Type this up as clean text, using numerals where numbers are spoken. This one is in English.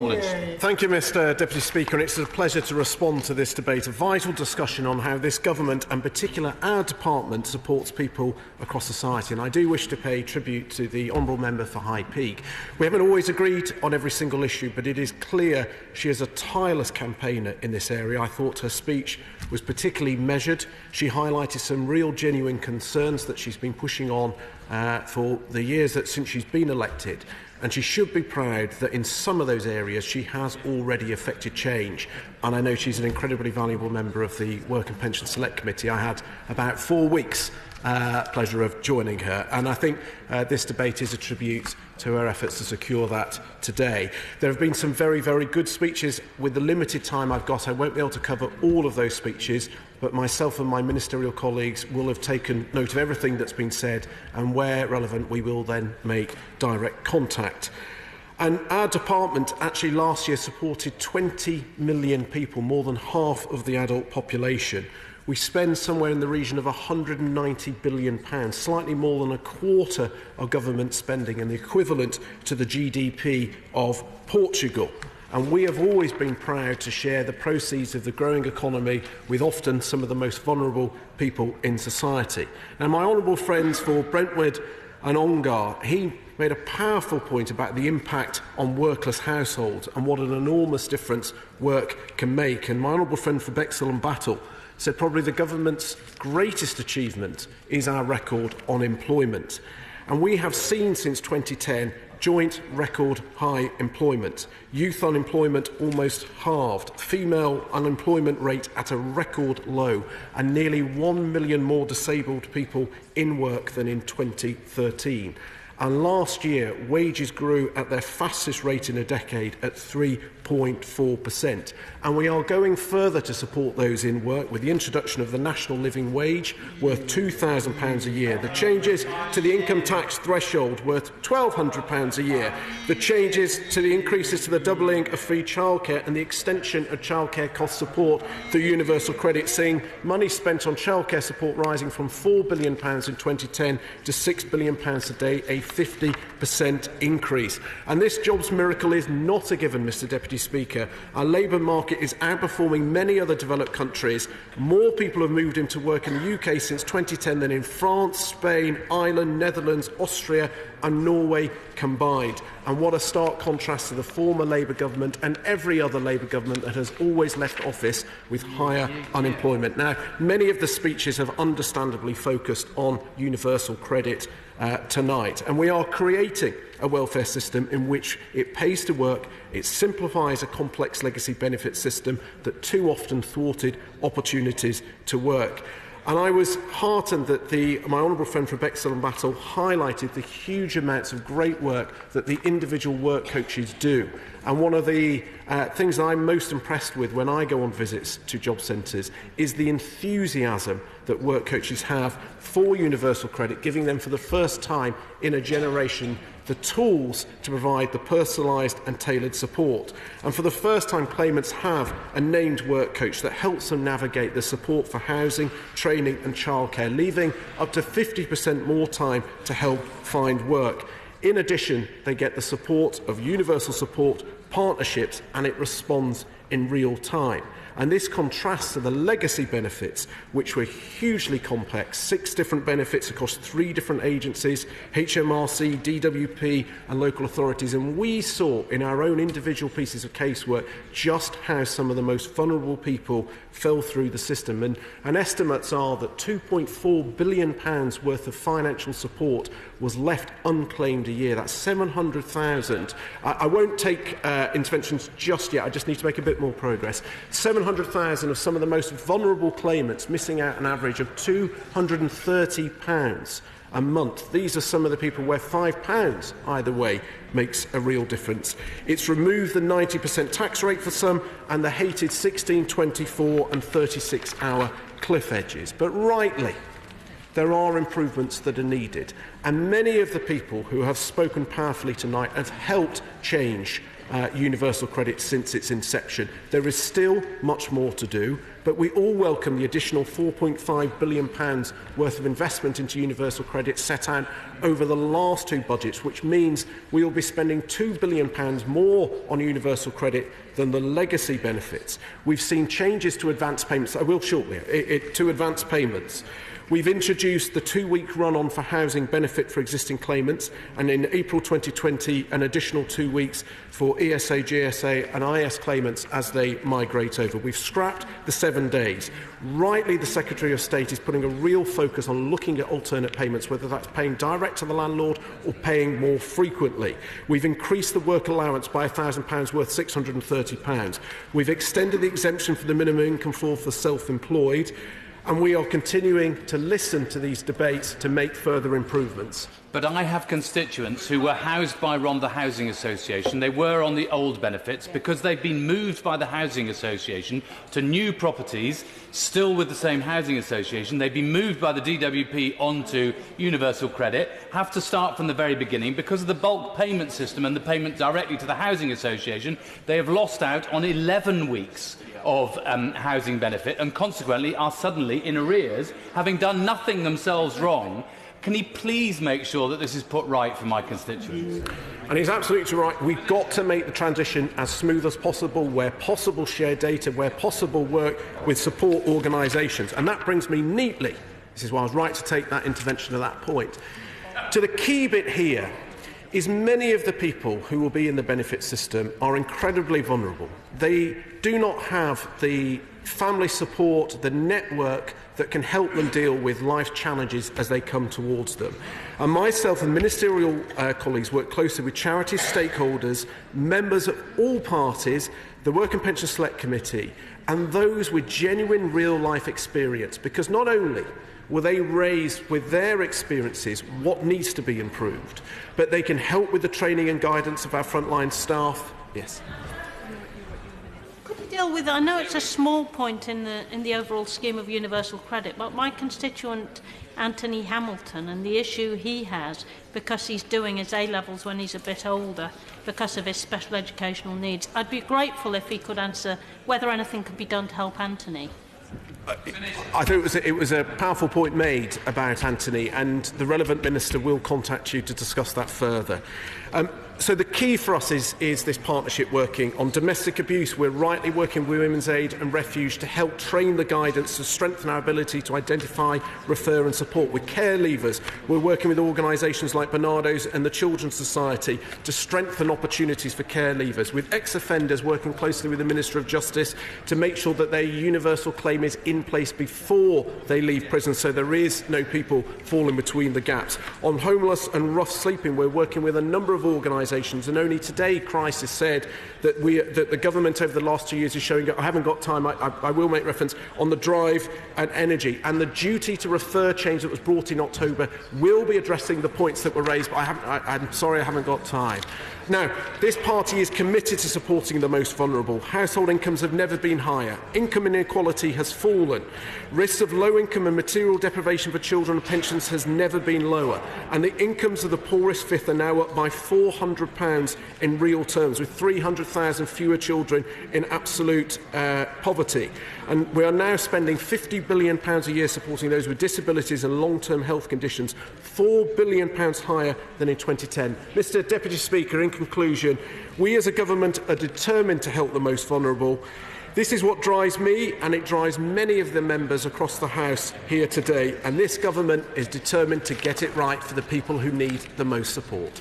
Thank you, Mr Deputy Speaker, and it's a pleasure to respond to this debate, a vital discussion on how this government, and particularly our department, supports people across society. And I do wish to pay tribute to the honourable member for High Peak. We haven't always agreed on every single issue, but it is clear she is a tireless campaigner in this area. I thought her speech was particularly measured. She highlighted some real genuine concerns that she's been pushing on for the years since she's been elected. And she should be proud that in some of those areas she has already effected change. And I know she's an incredibly valuable member of the Work and Pension Select Committee. I had about 4 weeks pleasure of joining her, and I think this debate is a tribute to her efforts to secure that today. There have been some very, very good speeches. With the limited time I've got, I won't be able to cover all of those speeches, but myself and my ministerial colleagues will have taken note of everything that's been said, and where relevant we will then make direct contact. And our department actually last year supported 20 million people, more than half of the adult population. We spend somewhere in the region of £190 billion, slightly more than a quarter of government spending, and the equivalent to the GDP of Portugal. And we have always been proud to share the proceeds of the growing economy with often some of the most vulnerable people in society. Now, my honourable friends for Brentwood and Ongar, he made a powerful point about the impact on workless households and what an enormous difference work can make. And my honourable friend for Bexhill and Battle said probably the government's greatest achievement is our record on employment. And we have seen since 2010 joint record high employment. Youth unemployment almost halved, female unemployment rate at a record low, and nearly 1 million more disabled people in work than in 2013. And last year, wages grew at their fastest rate in a decade at 3.4%. And we are going further to support those in work with the introduction of the national living wage worth £2,000 a year, the changes to the income tax threshold worth £1,200 a year, the changes to the increases to the doubling of free childcare and the extension of childcare cost support through universal credit, seeing money spent on childcare support rising from £4 billion in 2010 to £6 billion today, a 50% increase. And this jobs miracle is not a given, Mr Deputy Speaker. Our labour market is outperforming many other developed countries. More people have moved into work in the UK since 2010 than in France, Spain, Ireland, Netherlands, Austria and Norway combined. And what a stark contrast to the former Labour government and every other Labour government that has always left office with higher unemployment. Now, many of the speeches have understandably focused on universal credit tonight, and we are creating a welfare system in which it pays to work, it simplifies a complex legacy benefit system that too often thwarted opportunities to work. And I was heartened that my honourable friend from Bexhill and Battle highlighted the huge amounts of great work that the individual work coaches do. And one of the things that I'm most impressed with when I go on visits to job centres is the enthusiasm that work coaches have for universal credit, giving them for the first time in a generation the tools to provide the personalised and tailored support. And for the first time, claimants have a named work coach that helps them navigate the support for housing, training and childcare, leaving up to 50% more time to help find work. In addition, they get the support of universal support, partnerships, and it responds in real time. And this contrasts to the legacy benefits, which were hugely complex, 6 different benefits across 3 different agencies, HMRC, DWP and local authorities. And we saw in our own individual pieces of casework just how some of the most vulnerable people fell through the system. And estimates are that £2.4 billion worth of financial support was left unclaimed a year. That's 700,000. I won't take interventions just yet. I just need to make a bit more progress. 700,000 of some of the most vulnerable claimants missing out an average of £230 a month. These are some of the people where £5 either way makes a real difference. It's removed the 90% tax rate for some and the hated 16, 24 and 36-hour cliff edges. But rightly, there are improvements that are needed, and many of the people who have spoken powerfully tonight have helped change universal credit since its inception. There is still much more to do, but we all welcome the additional £4.5 billion worth of investment into universal credit set out over the last two budgets, which means we will be spending £2 billion more on universal credit than the legacy benefits. We've seen changes to advance payments. I will shortly, to advance payments. We've introduced the 2-week run-on for housing benefit for existing claimants, and in April 2020, an additional 2 weeks for ESA, GSA and IS claimants as they migrate over. We've scrapped the 7 days. Rightly, the Secretary of State is putting a real focus on looking at alternate payments, whether that's paying direct to the landlord or paying more frequently. We've increased the work allowance by £1,000 worth £630. We've extended the exemption for the minimum income floor for self-employed. And we are continuing to listen to these debates to make further improvements. But I have constituents who were housed by the Housing Association. They were on the old benefits. Because they've been moved by the Housing Association to new properties, still with the same Housing Association. They've been moved by the DWP onto universal credit, have to start from the very beginning. Because of the bulk payment system and the payment directly to the Housing Association, they have lost out on 11 weeks of housing benefit and consequently are suddenly in arrears, having done nothing themselves wrong. Can he please make sure that this is put right for my constituents? And he's absolutely right. We've got to make the transition as smooth as possible, where possible share data, where possible work with support organisations. And that brings me neatly, this is why I was right to take that intervention to that point, to the key bit here. Is many of the people who will be in the benefit system are incredibly vulnerable. They do not have the family support, the network that can help them deal with life challenges as they come towards them. And myself and ministerial colleagues work closely with charities, stakeholders, members of all parties, the Work and Pension Select Committee, and those with genuine real-life experience, because not only will they raise with their experiences what needs to be improved, but they can help with the training and guidance of our frontline staff. Yes. Could you deal with, I know it's a small point in the overall scheme of universal credit, but my constituent Anthony Hamilton and the issue he has because he's doing his A-levels when he's a bit older because of his special educational needs. I'd be grateful if he could answer whether anything could be done to help Anthony. I think it was a powerful point made about Anthony, and the relevant minister will contact you to discuss that further. So the key for us is this partnership working on domestic abuse. We're rightly working with Women's Aid and Refuge to help train the guidance to strengthen our ability to identify, refer and support. With care leavers, we're working with organisations like Barnardo's and the Children's Society to strengthen opportunities for care leavers. With ex-offenders, working closely with the Minister of Justice to make sure that their universal claim is in place before they leave prison, so there is no people falling between the gaps. On homeless and rough sleeping, we're working with a number of organisations, and only today Crisis said that the government over the last 2 years is showing, I haven't got time, I will make reference, on the drive and energy, and the duty to refer change that was brought in October will be addressing the points that were raised, but I'm sorry I haven't got time. Now, this party is committed to supporting the most vulnerable. Household incomes have never been higher. Income inequality has fallen. Risks of low income and material deprivation for children and pensions has never been lower. And the incomes of the poorest fifth are now up by £400 in real terms, with 300,000 fewer children in absolute poverty. And we are now spending £50 billion a year supporting those with disabilities and long-term health conditions, £4 billion higher than in 2010. Mr Deputy Speaker, in conclusion, we as a government are determined to help the most vulnerable. This is what drives me, and it drives many of the members across the House here today, and this government is determined to get it right for the people who need the most support.